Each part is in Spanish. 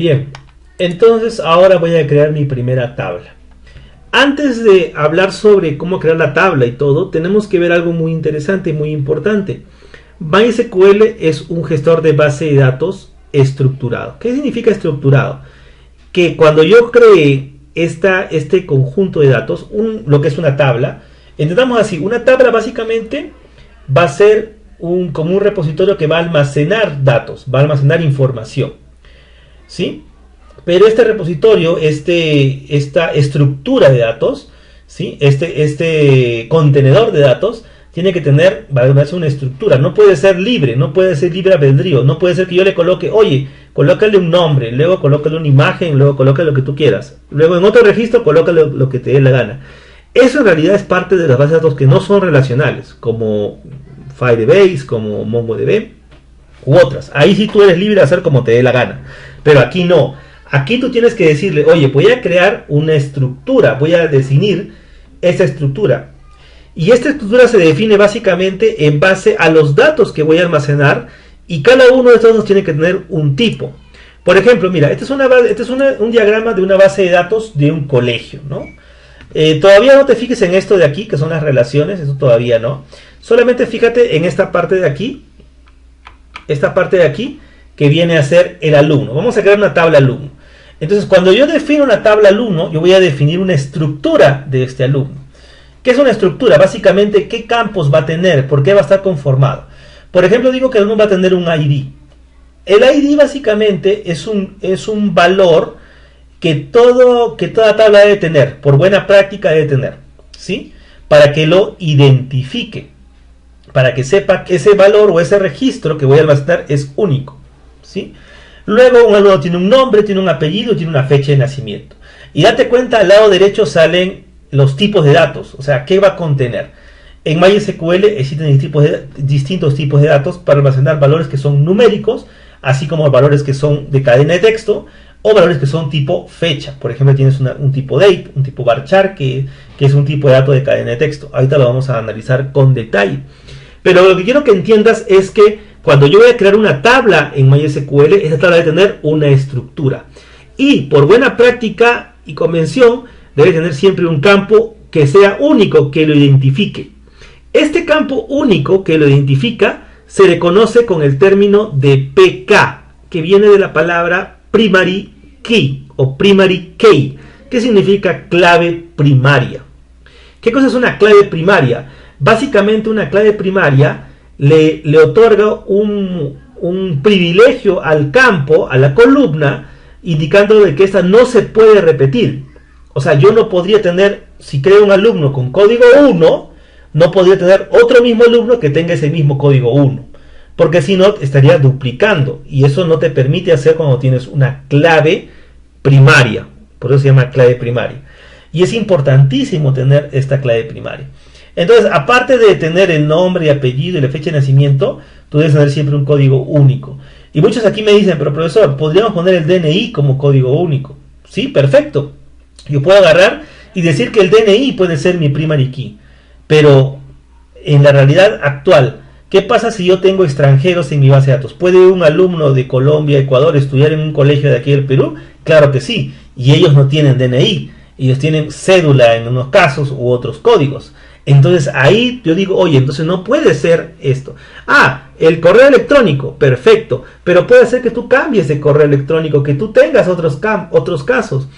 Bien, entonces ahora voy a crear mi primera tabla. Antes de hablar sobre cómo crear la tabla y todo, tenemos que ver algo muy interesante y muy importante. MySQL es un gestor de base de datos estructurado. ¿Qué significa estructurado? Que cuando yo cree este conjunto de datos, lo que es una tabla, entendamos así, una tabla básicamente va a ser como un repositorio que va a almacenar datos, va a almacenar información, ¿sí? Pero este repositorio, esta estructura de datos, ¿sí? Este contenedor de datos, tiene que tener, una estructura, no puede ser libre, no puede ser libre albedrío, no puede ser que yo le coloque, oye, colócale un nombre, luego colócale una imagen, luego colócale lo que tú quieras, luego en otro registro colócale lo que te dé la gana. Eso en realidad es parte de las bases de datos que no son relacionales, como Firebase, como MongoDB u otras. Ahí sí tú eres libre de hacer como te dé la gana, pero aquí no. Aquí tú tienes que decirle, oye, voy a crear una estructura, voy a definir esta estructura. Y esta estructura se define básicamente en base a los datos que voy a almacenar, y cada uno de estos datos tiene que tener un tipo. Por ejemplo, mira, este es un diagrama de una base de datos de un colegio, ¿no? Todavía no te fijes en esto de aquí, que son las relaciones, eso todavía no. Solamente fíjate en esta parte de aquí, que viene a ser el alumno. Vamos a crear una tabla alumno. Entonces, cuando yo defino una tabla alumno, yo voy a definir una estructura de este alumno. ¿Qué es una estructura? Básicamente, ¿qué campos va a tener? ¿Por qué va a estar conformado? Por ejemplo, digo que el alumno va a tener un ID. El ID básicamente es un valor que toda tabla debe tener, por buena práctica debe tener, ¿sí? Para que lo identifique, para que sepa que ese valor o ese registro que voy a almacenar es único, ¿sí? Luego un alumno tiene un nombre, tiene un apellido, tiene una fecha de nacimiento. Y date cuenta, al lado derecho salen los tipos de datos, o sea, ¿qué va a contener? En MySQL existen distintos tipos de datos para almacenar valores que son numéricos, así como valores que son de cadena de texto, o valores que son tipo fecha. Por ejemplo, tienes un tipo date, un tipo varchar, que es un tipo de dato de cadena de texto. Ahorita lo vamos a analizar con detalle. Pero lo que quiero que entiendas es que cuando yo voy a crear una tabla en MySQL, esa tabla debe tener una estructura. Y por buena práctica y convención, debe tener siempre un campo que sea único, que lo identifique. Este campo único que lo identifica se le conoce con el término de PK, que viene de la palabra primary key o primary key, que significa clave primaria. ¿Qué cosa es una clave primaria? Básicamente una clave primaria le otorga un privilegio al campo, a la columna, indicando de que esta no se puede repetir. O sea, yo no podría tener, si creo un alumno con código 1, no podría tener otro mismo alumno que tenga ese mismo código 1. Porque si no, estaría duplicando. Y eso no te permite hacer cuando tienes una clave primaria. Por eso se llama clave primaria. Y es importantísimo tener esta clave primaria. Entonces, aparte de tener el nombre y apellido y la fecha de nacimiento, tú debes tener siempre un código único. Y muchos aquí me dicen, pero profesor, ¿podríamos poner el DNI como código único? Sí, perfecto. Yo puedo agarrar y decir que el DNI puede ser mi primary key. Pero en la realidad actual, ¿qué pasa si yo tengo extranjeros en mi base de datos? ¿Puede un alumno de Colombia, Ecuador, estudiar en un colegio de aquí del Perú? Claro que sí. Y ellos no tienen DNI. Ellos tienen cédula en unos casos u otros códigos. Entonces ahí yo digo, oye, entonces no puede ser esto. Ah, el correo electrónico, perfecto. Pero puede ser que tú cambies de correo electrónico, que tú tengas otros casos.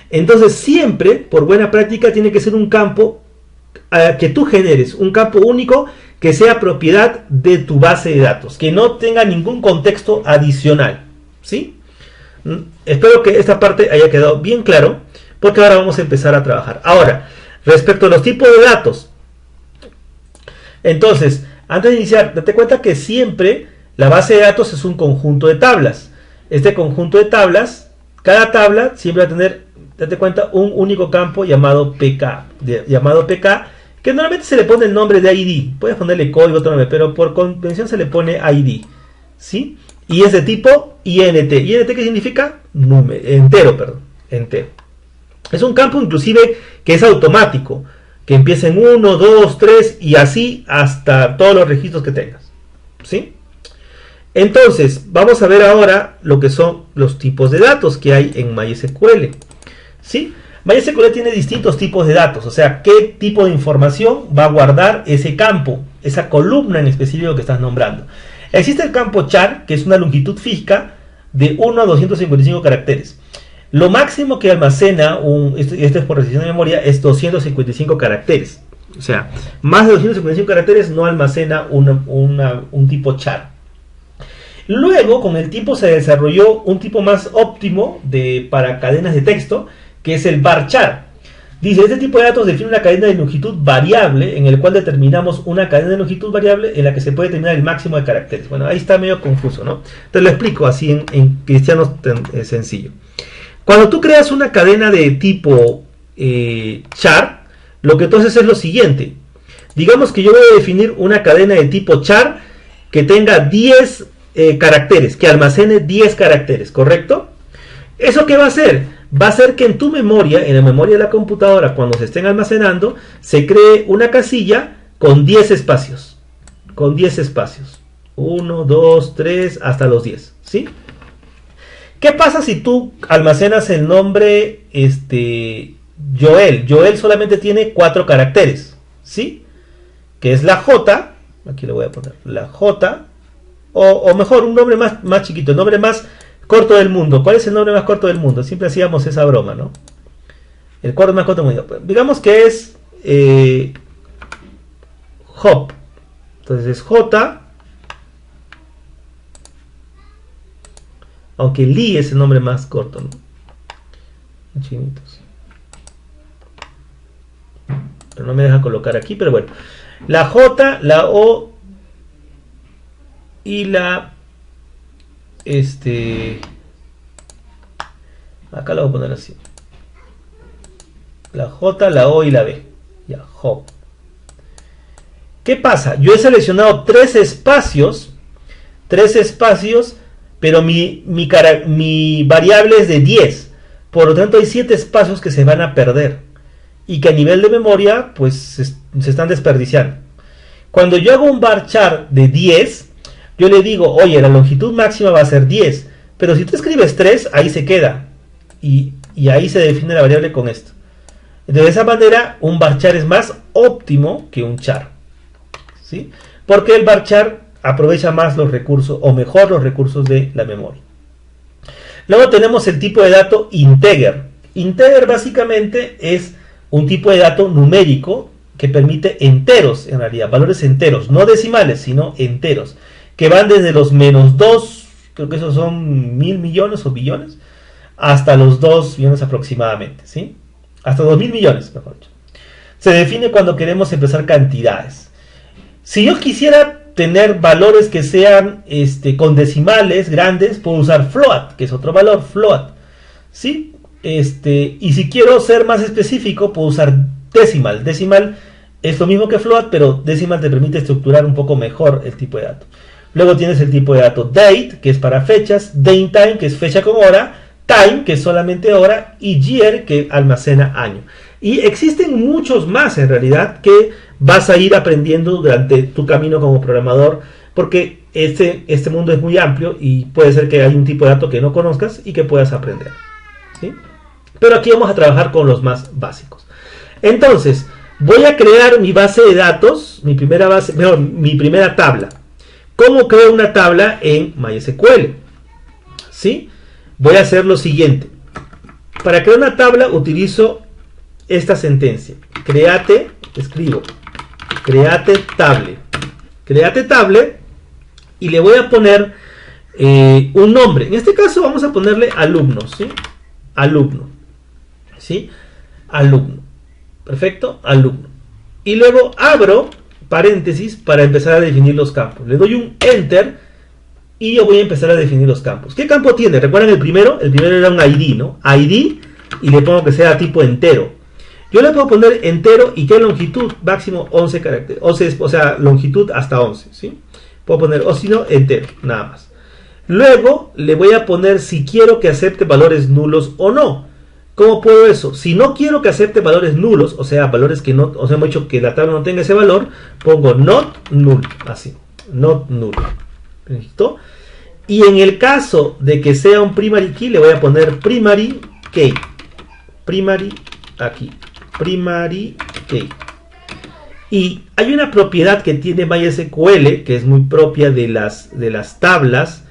Entonces siempre, por buena práctica, tiene que ser un campo que tú generes, un campo único que sea propiedad de tu base de datos, que no tenga ningún contexto adicional, ¿sí? Espero que esta parte haya quedado bien claro, porque ahora vamos a empezar a trabajar. Ahora, respecto a los tipos de datos, entonces, antes de iniciar, date cuenta que siempre la base de datos es un conjunto de tablas. Este conjunto de tablas, cada tabla siempre va a tener, date cuenta, un único campo llamado PK, que normalmente se le pone el nombre de ID. Puedes ponerle código, otro nombre, pero por convención se le pone ID, ¿sí? Y es de tipo INT. ¿INT qué significa? Entero. Es un campo inclusive que es automático, que empieza en 1, 2, 3 y así hasta todos los registros que tengas, ¿sí? Entonces, vamos a ver ahora lo que son los tipos de datos que hay en MySQL. ¿Sí? MySQL tiene distintos tipos de datos, o sea, qué tipo de información va a guardar ese campo, esa columna en específico que estás nombrando. Existe el campo char, que es una longitud fija de 1 a 255 caracteres. Lo máximo que almacena, esto es por restricción de memoria, es 255 caracteres. O sea, más de 255 caracteres no almacena un tipo char. Luego, con el tiempo se desarrolló un tipo más óptimo para cadenas de texto, que es el varchar. Dice, este tipo de datos define una cadena de longitud variable, en el cual determinamos una cadena de longitud variable en la que se puede determinar el máximo de caracteres. Bueno, ahí está medio confuso, ¿no? Te lo explico así en cristiano sencillo. Cuando tú creas una cadena de tipo char, lo que entonces es lo siguiente. Digamos que yo voy a definir una cadena de tipo char que tenga 10 caracteres, que almacene 10 caracteres, ¿correcto? ¿Eso qué va a hacer? Va a hacer que en tu memoria, en la memoria de la computadora, cuando se estén almacenando, se cree una casilla con 10 espacios. Con 10 espacios. 1, 2, 3, hasta los 10. ¿Sí? ¿Qué pasa si tú almacenas el nombre Joel? Joel solamente tiene 4 caracteres. ¿Sí? Que es la J. Aquí le voy a poner la J. O mejor, un nombre más chiquito. El nombre más corto del mundo. ¿Cuál es el nombre más corto del mundo? Siempre hacíamos esa broma, ¿no? El corto más corto del mundo. Digamos que es Hop. Entonces es J. Aunque Lee es el nombre más corto, ¿no? Chinitos. Pero no me deja colocar aquí, pero bueno. La J, la O y la acá lo voy a poner así, la J, la O y la B. Ya, Hop. ¿Qué pasa? Yo he seleccionado 3 espacios, pero mi variable es de 10, por lo tanto hay 7 espacios que se van a perder y que a nivel de memoria pues se están desperdiciando. Cuando yo hago un varchar de 10, yo le digo, oye, la longitud máxima va a ser 10, pero si tú escribes 3, ahí se queda. Y ahí se define la variable con esto. De esa manera, un varchar es más óptimo que un char. ¿Sí? Porque el varchar aprovecha más los recursos, o mejor los recursos de la memoria. Luego tenemos el tipo de dato integer. Integer básicamente es un tipo de dato numérico que permite enteros, en realidad, valores enteros, no decimales, sino enteros, que van desde los -2, creo que esos son 1000 millones o billones, hasta los 2 billones aproximadamente, ¿sí? Hasta 2000 millones, mejor dicho. Se define cuando queremos empezar cantidades. Si yo quisiera tener valores que sean con decimales grandes, puedo usar float, que es otro valor, float, ¿sí? Y si quiero ser más específico, puedo usar decimal. Decimal es lo mismo que float, pero decimal te permite estructurar un poco mejor el tipo de dato. Luego tienes el tipo de dato date, que es para fechas, datetime, que es fecha con hora, time, que es solamente hora, y year, que almacena año. Y existen muchos más en realidad que vas a ir aprendiendo durante tu camino como programador, porque este mundo es muy amplio y puede ser que haya un tipo de dato que no conozcas y que puedas aprender, ¿sí? Pero aquí vamos a trabajar con los más básicos. Entonces, voy a crear mi base de datos, mi primera tabla. ¿Cómo creo una tabla en MySQL? ¿Sí? Voy a hacer lo siguiente. Para crear una tabla utilizo esta sentencia. Escribo create table y le voy a poner un nombre. En este caso vamos a ponerle alumno, ¿sí? Alumno. ¿Sí? Alumno. Perfecto, alumno. Y luego abro paréntesis para empezar a definir los campos. Le doy un enter y yo voy a empezar a definir los campos. ¿Qué campo tiene? ¿Recuerdan el primero? El primero era un ID, ¿no? ID, y le pongo que sea tipo entero. Yo le puedo poner entero y qué longitud, máximo 11 caracteres, 11, o sea, longitud hasta 11, ¿sí? Puedo poner, o si no, entero, nada más. Luego le voy a poner si quiero que acepte valores nulos o no. ¿Cómo puedo eso? Si no quiero que acepte valores nulos, o sea, valores que no, o sea, hemos dicho que la tabla no tenga ese valor, pongo not null, así, not null. ¿Listo? Y en el caso de que sea un primary key, le voy a poner primary key. Primary, aquí. Primary key. Y hay una propiedad que tiene MySQL, que es muy propia de las tablas,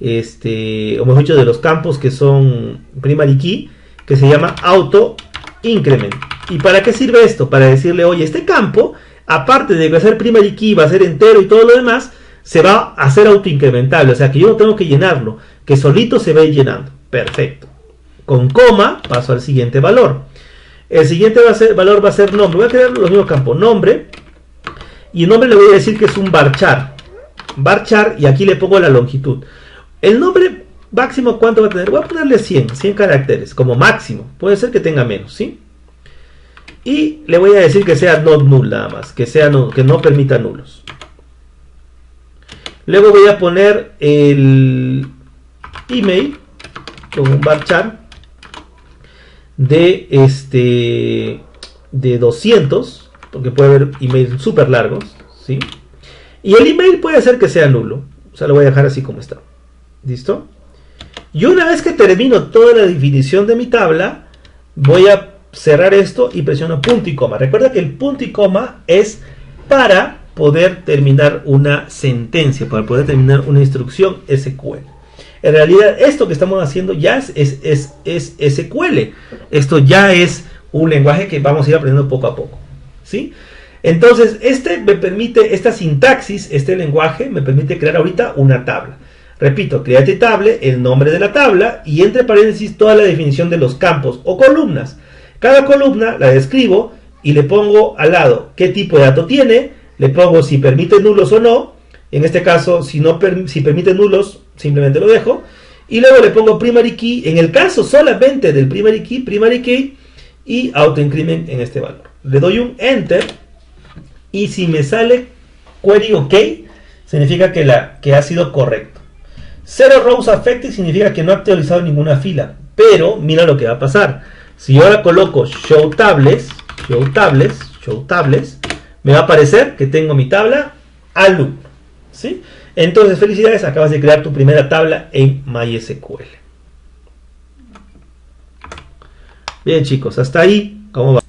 o mejor dicho, de los campos que son primary key, que se llama auto increment. ¿Y para qué sirve esto? Para decirle, oye, este campo, aparte de que va a ser primary key, va a ser entero y todo lo demás, se va a hacer autoincrementable, o sea que yo no tengo que llenarlo, que solito se va a ir llenando. Perfecto. Con coma paso al siguiente valor. El siguiente valor va a ser nombre. Voy a crear los mismos campos, nombre, y el nombre le voy a decir que es un varchar. Varchar, y aquí le pongo la longitud. El nombre máximo, ¿cuánto va a tener? Voy a ponerle 100 caracteres como máximo. Puede ser que tenga menos, ¿sí? Y le voy a decir que sea not null nada más, que no permita nulos. Luego voy a poner el email con un varchar de 200, porque puede haber emails súper largos, ¿sí? Y el email puede ser que sea nulo, o sea, lo voy a dejar así como está. ¿Listo? Y una vez que termino toda la definición de mi tabla, voy a cerrar esto y presiono punto y coma. Recuerda que el punto y coma es para poder terminar una sentencia, para poder terminar una instrucción SQL. En realidad, esto que estamos haciendo ya es SQL. Esto ya es un lenguaje que vamos a ir aprendiendo poco a poco, ¿sí? Entonces, esta sintaxis, este lenguaje, me permite crear ahorita una tabla. Repito, create table, el nombre de la tabla y entre paréntesis toda la definición de los campos o columnas. Cada columna la describo y le pongo al lado qué tipo de dato tiene, le pongo si permite nulos o no. En este caso, si permite nulos, simplemente lo dejo. Y luego le pongo primary key, en el caso solamente del primary key, y auto increment en este valor. Le doy un enter y si me sale query OK, significa que ha sido correcto. Zero rows affected significa que no ha actualizado ninguna fila. Pero mira lo que va a pasar. Si yo ahora coloco show tables, me va a aparecer que tengo mi tabla alumno, ¿sí? Entonces, felicidades, acabas de crear tu primera tabla en MySQL. Bien, chicos, hasta ahí, ¿cómo va?